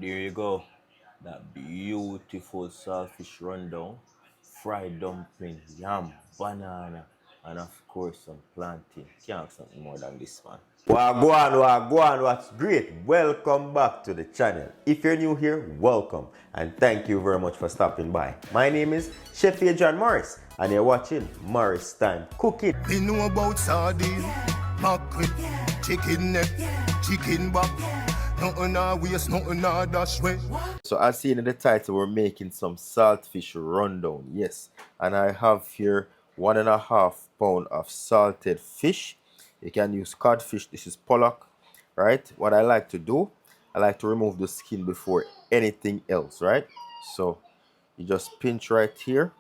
There you go. That beautiful saltfish rundown, fried dumpling, yam, banana, and of course some plantain. Can't have something more than this, man. Wagwan, what's great? Welcome back to the channel. If you're new here, welcome, and thank you very much for stopping by. My name is Chef Adrian Morris, and you're watching Morris Time Cooking. We know about sardine, mackerel, chicken neck, chicken back. Nothing I waste, nothing I dash way. So as seen in the title, we're making some saltfish rundown. Yes, and I have here 1.5 pound of salted fish. You can use codfish. This is pollock, right? What I like to do, I like to remove the skin before anything else, right? So you just pinch right here.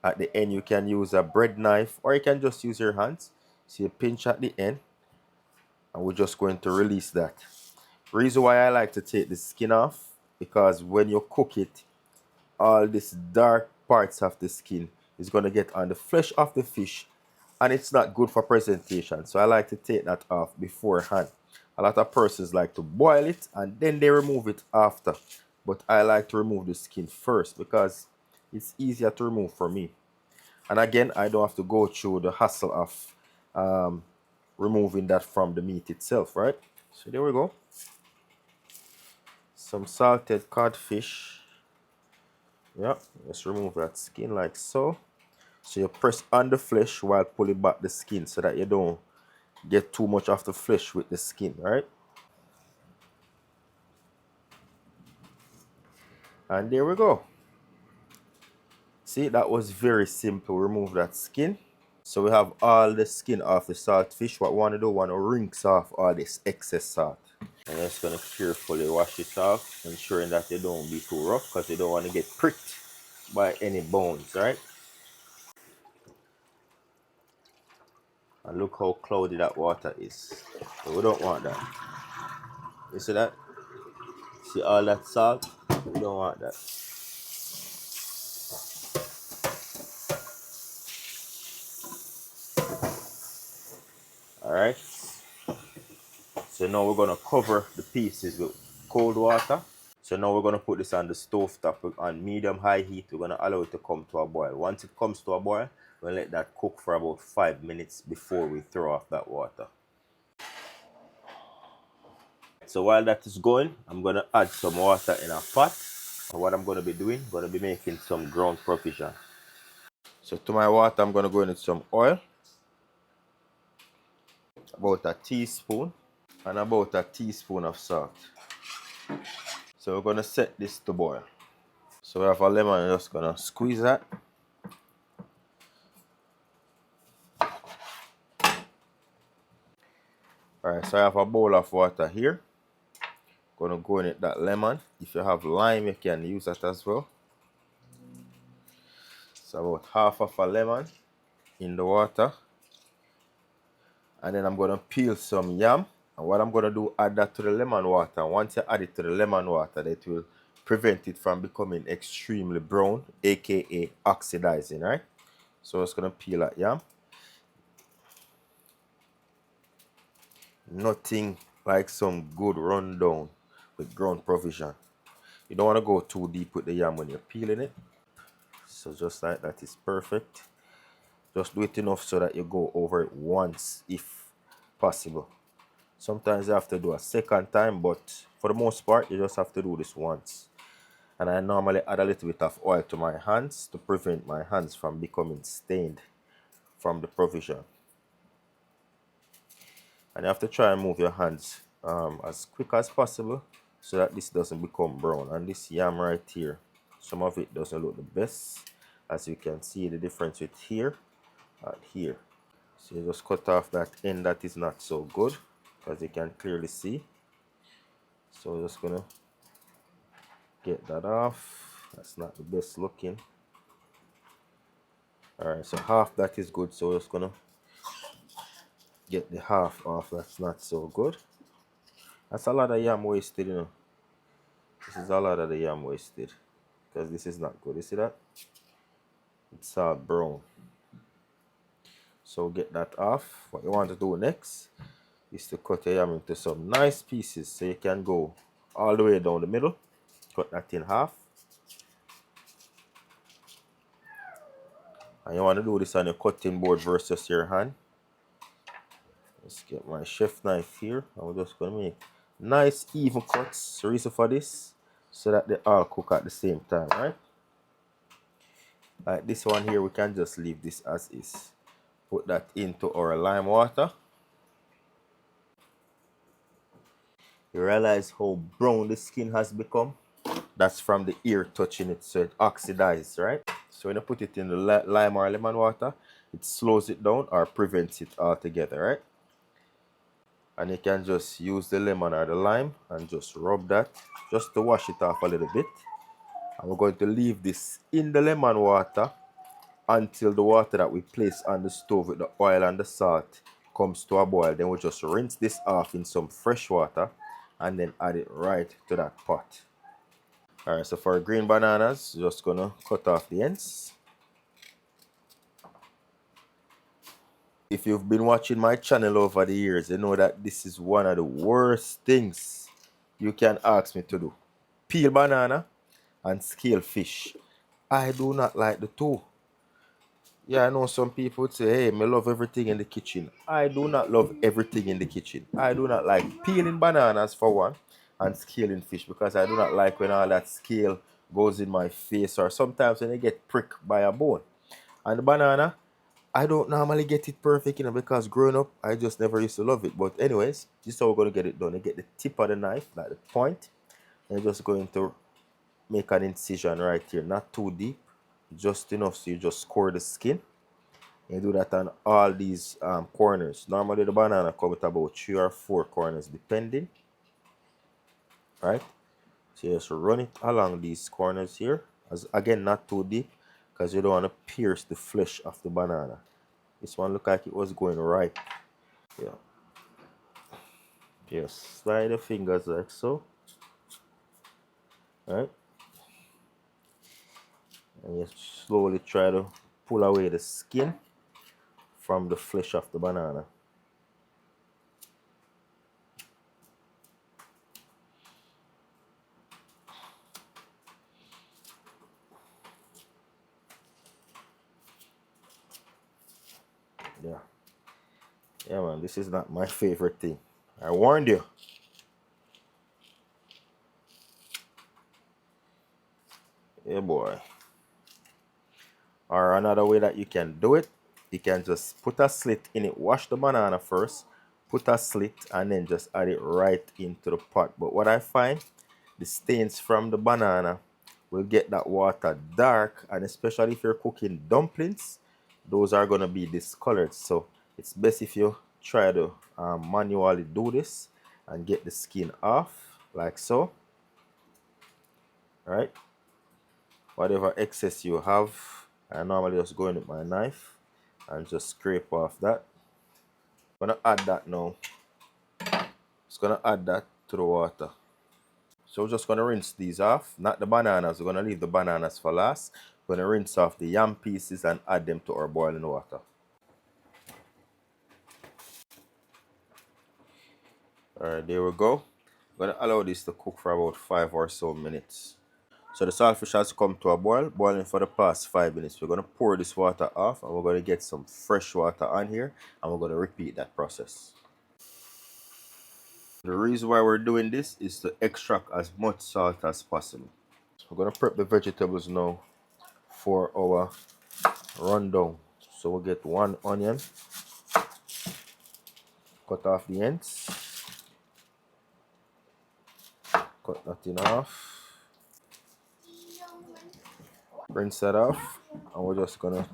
At the end, you can use a bread knife or you can just use your hands. So you pinch at the end, and we're just going to release that. Reason why I like to take the skin off, because when you cook it, all these dark parts of the skin is going to get on the flesh of the fish, and it's not good for presentation. So I like to take that off beforehand. A lot of persons like to boil it and then they remove it after, but I like to remove the skin first because it's easier to remove for me. And again, I don't have to go through the hassle of removing that from the meat itself, right? So there we go. Some salted codfish. Yeah, just remove that skin like so. So you press on the flesh while pulling back the skin so that you don't get too much of the flesh with the skin, right? And there we go. See, that was very simple. Remove that skin. So we have all the skin off the saltfish. What we want to do, we want to rinse off all this excess salt. I'm just going to carefully wash it off, ensuring that you don't be too rough because you don't want to get pricked by any bones, right? And look how cloudy that water is. So we don't want that. You see that? See all that salt? We don't want that. Alright. So now we're going to cover the pieces with cold water. So now we're going to put this on the stove top on medium-high heat. We're going to allow it to come to a boil. Once it comes to a boil, we'll let that cook for about 5 minutes before we throw off that water. So while that is going, I'm going to add some water in a pot. And what I'm going to be doing, I'm going to be making some ground provision. So to my water, I'm going to go in with some oil. About a teaspoon. And about a teaspoon of salt. So we're going to set this to boil. So we have a lemon, I'm just going to squeeze that. Alright, so I have a bowl of water here. Going to go in it that lemon. If you have lime, you can use that as well. So about half of a lemon in the water. And then I'm going to peel some yam. And what I'm going to do, add that to the lemon water. And once you add it to the lemon water, that will prevent it from becoming extremely brown, aka oxidizing, right? So I'm just going to peel that yam. Nothing like some good rundown with ground provision. You don't want to go too deep with the yam when you're peeling it. So just like that is perfect. Just do it enough so that you go over it once if possible. Sometimes you have to do a second time, but for the most part, you just have to do this once. And I normally add a little bit of oil to my hands to prevent my hands from becoming stained from the provision. And you have to try and move your hands as quick as possible so that this doesn't become brown. And this yam right here, some of it doesn't look the best. As you can see, the difference with here and here. So you just cut off that end that is not so good, as you can clearly see. So we're just gonna get that off. That's not the best looking. Alright, so half that is good, so we're just gonna get the half off that's not so good. That's a lot of yam wasted, you know. This is a lot of the yam wasted because this is not good. You see that? It's all brown. So get that off. What you want to do next is to cut your yam into some nice pieces so you can go all the way down the middle. Cut that in half. And you want to do this on your cutting board versus your hand. Let's get my chef knife here. And we're just going to make nice even cuts. The reason for this, so that they all cook at the same time, right? Like this one here, we can just leave this as is. Put that into our lime water. You realize how brown the skin has become? That's from the ear touching it, so it oxidizes, right? So when you put it in the lime or lemon water, it slows it down or prevents it altogether, right? And you can just use the lemon or the lime and just rub that just to wash it off a little bit. And we're going to leave this in the lemon water until the water that we place on the stove with the oil and the salt comes to a boil. Then we'll just rinse this off in some fresh water and then add it right to that pot. Alright, so for green bananas, just gonna cut off the ends. If you've been watching my channel over the years, you know that this is one of the worst things you can ask me to do. Peel banana and scale fish. I do not like the two. Yeah, I know some people would say, hey, I love everything in the kitchen. I do not love everything in the kitchen. I do not like peeling bananas for one and scaling fish because I do not like when all that scale goes in my face or sometimes when I get pricked by a bone. And the banana, I don't normally get it perfect, because growing up, I just never used to love it. But anyways, this is how we're going to get it done. You get the tip of the knife, like the point, and you're just going to make an incision right here. Not too deep, just enough so you just score the skin. You do that on all these corners. Normally the banana comes with about 3 or 4 corners depending. Right? So you just run it along these corners here. As again, not too deep because you don't want to pierce the flesh of the banana. This one looked like it was going right. Yeah. Just slide the fingers like so. Right? And you slowly try to pull away the skin from the flesh of the banana. Yeah. Yeah, man, this is not my favorite thing. I warned you. Yeah, boy. Or another way that you can do it, you can just put a slit in it. Wash the banana first, put a slit, and then just add it right into the pot. But what I find, the stains from the banana will get that water dark, and especially if you're cooking dumplings, those are going to be discolored. So it's best if you try to manually do this and get the skin off like so. Right? Whatever excess you have, I normally just go in with my knife and just scrape off that. I'm gonna add that now. Just gonna add that to the water. So we're just gonna rinse these off, not the bananas. We're gonna leave the bananas for last. We're gonna rinse off the yam pieces and add them to our boiling water. Alright, there we go. I'm gonna allow this to cook for about 5 or so minutes. So the saltfish has come to a boil, boiling for the past 5 minutes. We're going to pour this water off and we're going to get some fresh water on here and we're going to repeat that process. The reason why we're doing this is to extract as much salt as possible. So we're going to prep the vegetables now for our rundown. So we'll get 1 onion, cut off the ends, cut that in half. Rinse that off, and we're just gonna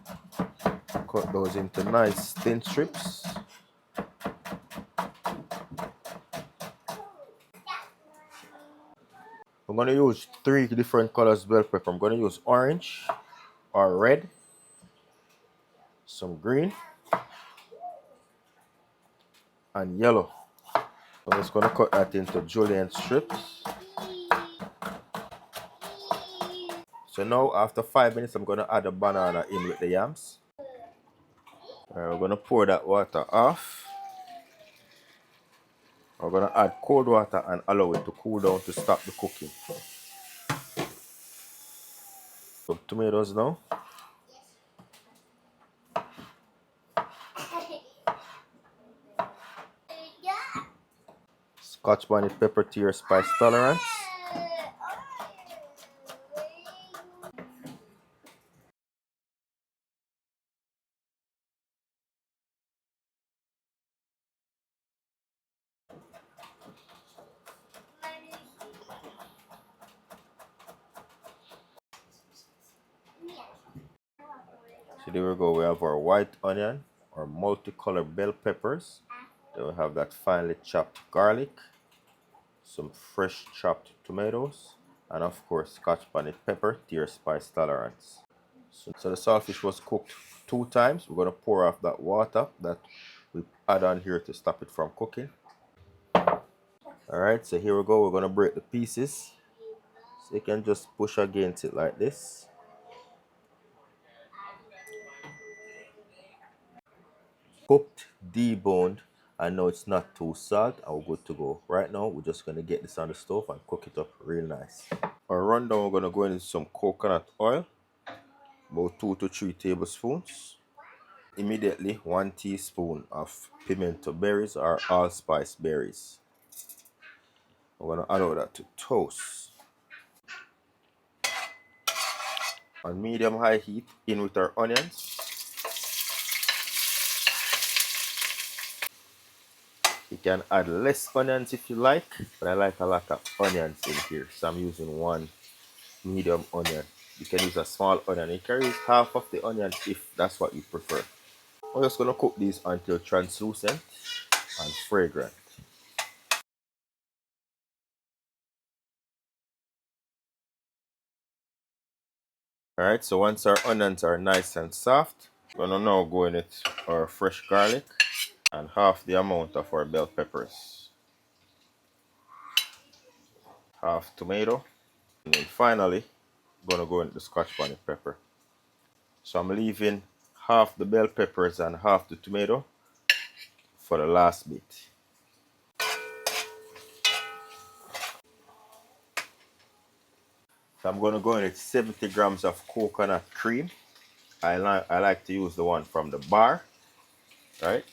cut those into nice thin strips. I'm gonna use 3 different colors bell pepper. I'm gonna use orange or red, some green, and yellow. I'm just gonna cut that into julienne strips. So now after 5 minutes, I'm gonna add the banana in with the yams. We're gonna pour that water off. We're gonna add cold water and allow it to cool down to stop the cooking. So tomatoes now. Scotch bonnet pepper to your spice tolerance. So there we go. We have our white onion, our multicolored bell peppers. Then we have that finely chopped garlic, some fresh chopped tomatoes, and of course scotch bonnet pepper to your spice tolerance. So the saltfish was cooked 2 times. We're gonna pour off that water that we add on here to stop it from cooking. Alright, so here we go. We're gonna break the pieces. So you can just push against it like this. Cooked, deboned, and now it's not too salt and we're good to go. Right now we're just gonna get this on the stove and cook it up real nice. Our rundown, we're gonna go into some coconut oil, about 2 to 3 tablespoons. Immediately 1 teaspoon of pimento berries or allspice berries. We're gonna allow that to toast. On medium high heat, in with our onions. You can add less onions if you like, but I like a lot of onions in here, so I'm using 1 medium onion. You can use a small onion. You can use half of the onion if that's what you prefer. We're just gonna cook these until translucent and fragrant. Alright, so once our onions are nice and soft, we're gonna now go in it our fresh garlic and half the amount of our bell peppers. Half tomato. And then finally, I'm gonna go into the scotch bonnet pepper. So I'm leaving half the bell peppers and half the tomato for the last bit. So I'm gonna go in with 70 grams of coconut cream. I like to use the one from the bar, right?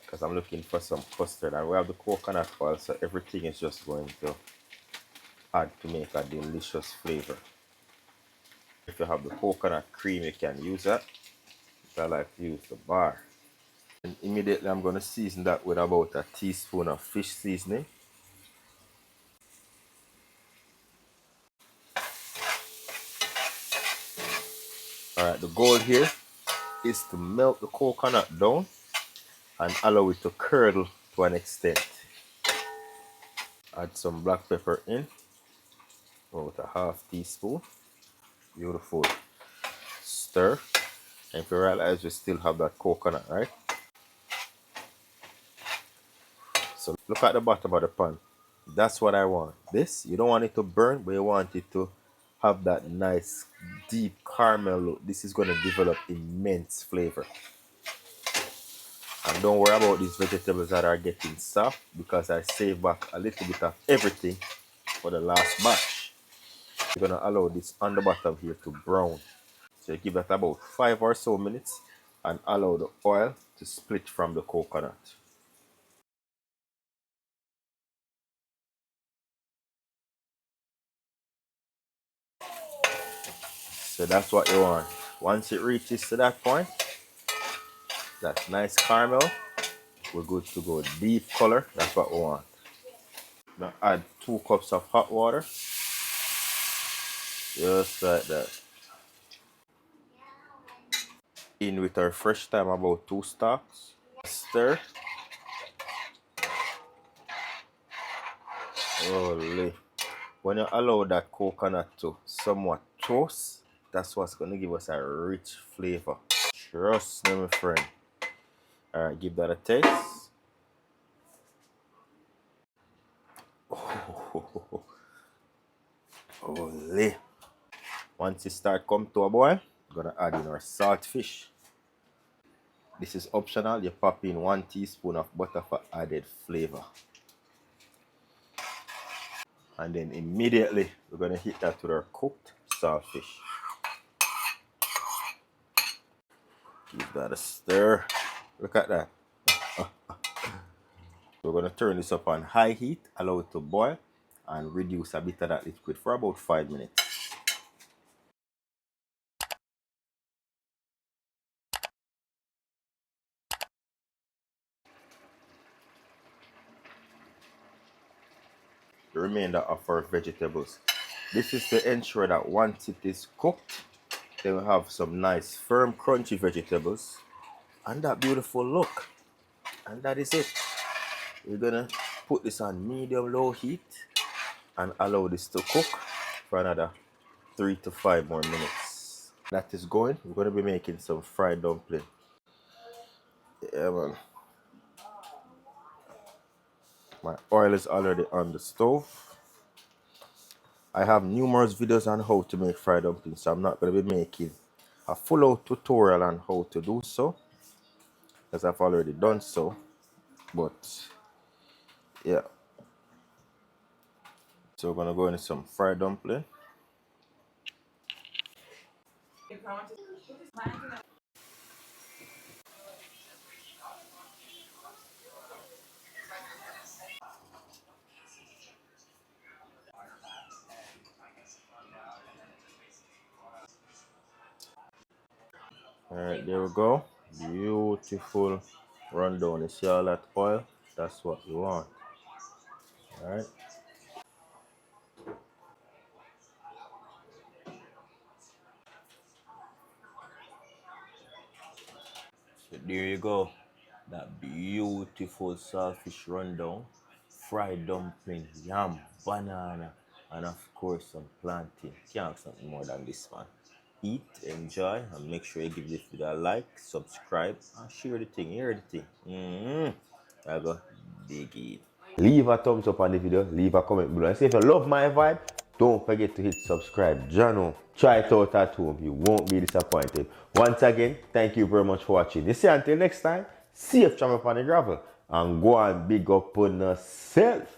Because I'm looking for some custard, and we have the coconut oil, so everything is just going to add to make a delicious flavor. If you have the coconut cream, you can use that. But I like to use the bar. And immediately I'm going to season that with about a teaspoon of fish seasoning. Alright, the goal here is to melt the coconut down and allow it to curdle to an extent. Add some black pepper in, about a half teaspoon. Beautiful. Stir. And if you realize we still have that coconut, right? So look at the bottom of the pan. That's what I want. This, you don't want it to burn, but you want it to have that nice deep caramel look. This is going to develop immense flavor. And don't worry about these vegetables that are getting soft, because I save back a little bit of everything for the last batch. You're going to allow this on the bottom here to brown. So you give that about 5 or so minutes and allow the oil to split from the coconut. So that's what you want. Once it reaches to that point, that nice caramel, we're good to go. Deep color, that's what we want. Now add 2 cups of hot water. Just like that. In with our fresh thyme, about 2 stalks. Stir. Holy. When you allow that coconut to somewhat toast, that's what's going to give us a rich flavor. Trust me, my friend. Alright, give that a taste. Oh, holy. Once it start come to a boil, we're gonna add in our saltfish. This is optional. You pop in 1 teaspoon of butter for added flavor. And then immediately we're going to hit that with our cooked saltfish. Give that a stir. Look at that. We're going to turn this up on high heat, allow it to boil, and reduce a bit of that liquid for about 5 minutes. The remainder of our vegetables. This is to ensure that once it is cooked, then we have some nice firm crunchy vegetables and that beautiful look. And that is it. We're gonna put this on medium low heat and allow this to cook for another 3 to 5 more minutes. That is going. We're gonna be making some fried dumpling. Yeah, man. My oil is already on the stove. I have numerous videos on how to make fried dumplings, so I'm not going to be making a full out tutorial on how to do so, as I've already done so. But yeah, so we're going to go into some fried dumpling. Alright, there we go. Beautiful rundown. You see all that oil? That's what we want. Alright. So there you go. That beautiful saltfish rundown, fried dumpling, yam, banana, and of course some plantain. Can't have something more than this, man. Eat, enjoy, and make sure you give this video a like, subscribe, and share the thing. Hear the thing. I go dig it. Leave a thumbs up on the video, leave a comment below, and say if you love my vibe, don't forget to hit subscribe. Jano, try it out at home, you won't be disappointed. Once again, thank you very much for watching. You see, until next time, safe travel upon the gravel, and go and big up on yourself.